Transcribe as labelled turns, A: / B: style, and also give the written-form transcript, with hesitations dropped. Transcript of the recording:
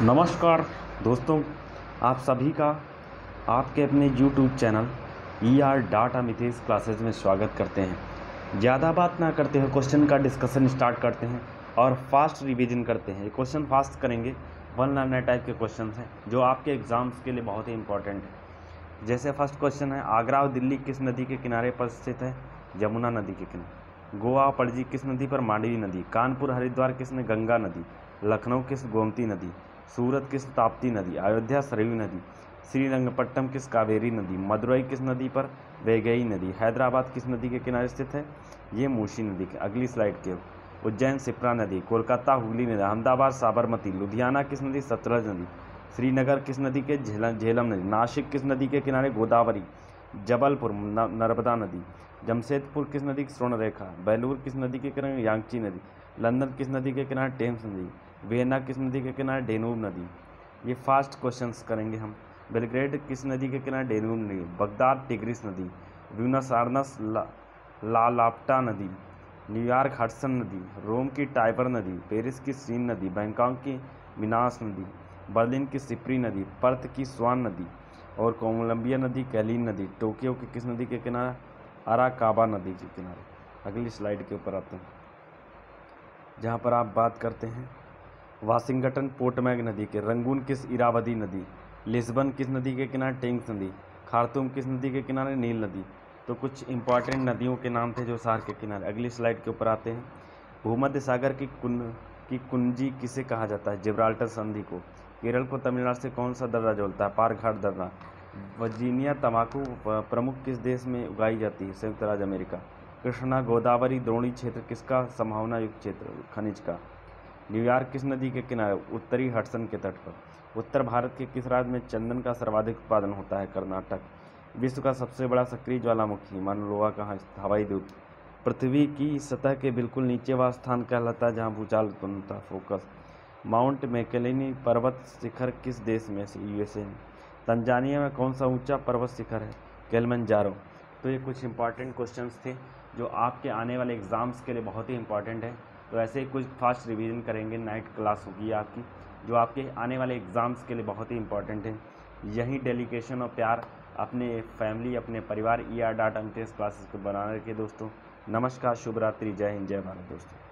A: नमस्कार दोस्तों, आप सभी का आपके अपने YouTube channel data Mithesh classes में स्वागत करते हैं। ज़्यादा बात ना करते हुए क्वेश्चन का डिस्कशन स्टार्ट करते हैं और फास्ट रिवीजन करते हैं। ये क्वेश्चन फास्ट करेंगे, वन लाइनर टाइप के क्वेश्चन हैं जो आपके एग्जाम्स के लिए बहुत ही इंपॉर्टेंट है। जैसे फर्स्ट क्वेश्चन है, आगरा और दिल्ली किस नदी के किनारे पर स्थित है? यमुना नदी के किनारे। गोवा और पणजी किस नदी पर? मांडवी नदी। कानपुर हरिद्वार किसने? गंगा नदी। लखनऊ किस? गोमती नदी। सूरत किस? ताप्ती नदी। अयोध्या सरयू नदी। श्रीरंगपट्टनम किस? कावेरी नदी। मदुरई किस नदी पर? वैगई नदी। हैदराबाद किस नदी के किनारे स्थित है? ये मूसी नदी के। अगली स्लाइड के, उज्जैन शिप्रा नदी। कोलकाता हुगली नदी। अहमदाबाद साबरमती। लुधियाना किस नदी? सतलज नदी। श्रीनगर किस नदी के? झेलम नदी। नासिक किस नदी के किनारे? गोदावरी। जबलपुर नर्मदा नदी। जमशेदपुर किस नदी की? स्वर्णरेखा। बेलूर किस नदी के किनारे? यांगची नदी। लंदन किस नदी के किनारे? टेम्स नदी। वियना किस नदी के किनारे? डेनूब नदी। ये फास्ट क्वेश्चंस करेंगे हम। बेलग्रेड किस नदी के किनारे? डेनूब नदी। बगदाद टिग्रिस नदी। ब्यूनस आयर्स लाप्टा नदी। न्यूयॉर्क हडसन नदी। रोम की टाइबर नदी। पेरिस की सीन नदी। बैंकॉक की मिनास नदी। बर्लिन की सिप्री नदी। पर्थ की स्वान नदी। और कोलंबिया नदी कैलिन नदी। टोक्यो की किस नदी के किनारे? अराकाबा नदी के किनारे। अगली स्लाइड के ऊपर आते हैं, जहाँ पर आप बात करते हैं वाशिंगटन पोटमैग नदी के। रंगून किस? इरावदी नदी। लिस्बन किस नदी के किनारे? टेम्स नदी। खार्तूम किस नदी के किनारे? नील नदी। तो कुछ इंपॉर्टेंट नदियों के नाम थे जो सार के किनारे। अगली स्लाइड के ऊपर आते हैं, भूमध्य सागर की कुंजी किसे कहा जाता है? जिब्राल्टर संधि को। केरल को तमिलनाडु से कौन सा दर्रा जोड़ता है? पारघाट दर्रा। वर्जीनिया तंबाकू प्रमुख किस देश में उगाई जाती है? संयुक्त राज्य अमेरिका। कृष्णा गोदावरी द्रोणी क्षेत्र किसका संभावना युक्त क्षेत्र? खनिज का। न्यूयॉर्क किस नदी के किनारे? उत्तरी हडसन के तट पर। उत्तर भारत के किस राज्य में चंदन का सर्वाधिक उत्पादन होता है? कर्नाटक। विश्व का सबसे बड़ा सक्रिय ज्वालामुखी मानलोवा कहाँ स्थित? हवाई द्वीप। पृथ्वी की सतह के बिल्कुल नीचे वह स्थान कहलाता है जहाँ भूचाल उत्पन्न होता है? फोकस। माउंट मैकेलेनी पर्वत शिखर किस देश में? USA में। तंजानिया में कौन सा ऊंचा पर्वत शिखर है? किलिमंजारो। तो ये कुछ इंपॉर्टेंट क्वेश्चंस थे जो आपके आने वाले एग्ज़ाम्स के लिए बहुत ही इंपॉर्टेंट है। तो ऐसे ही कुछ फास्ट रिवीजन करेंगे, नाइट क्लास होगी आपकी जो आपके आने वाले एग्ज़ाम्स के लिए बहुत ही इंपॉर्टेंट है। यही डेडिकेशन और प्यार अपने फैमिली, अपने परिवार डाटा मिथेश क्लासेस को बनाने के दोस्तों। नमस्कार, शुभ रात्रि, जय हिंद, जय भारत दोस्तों।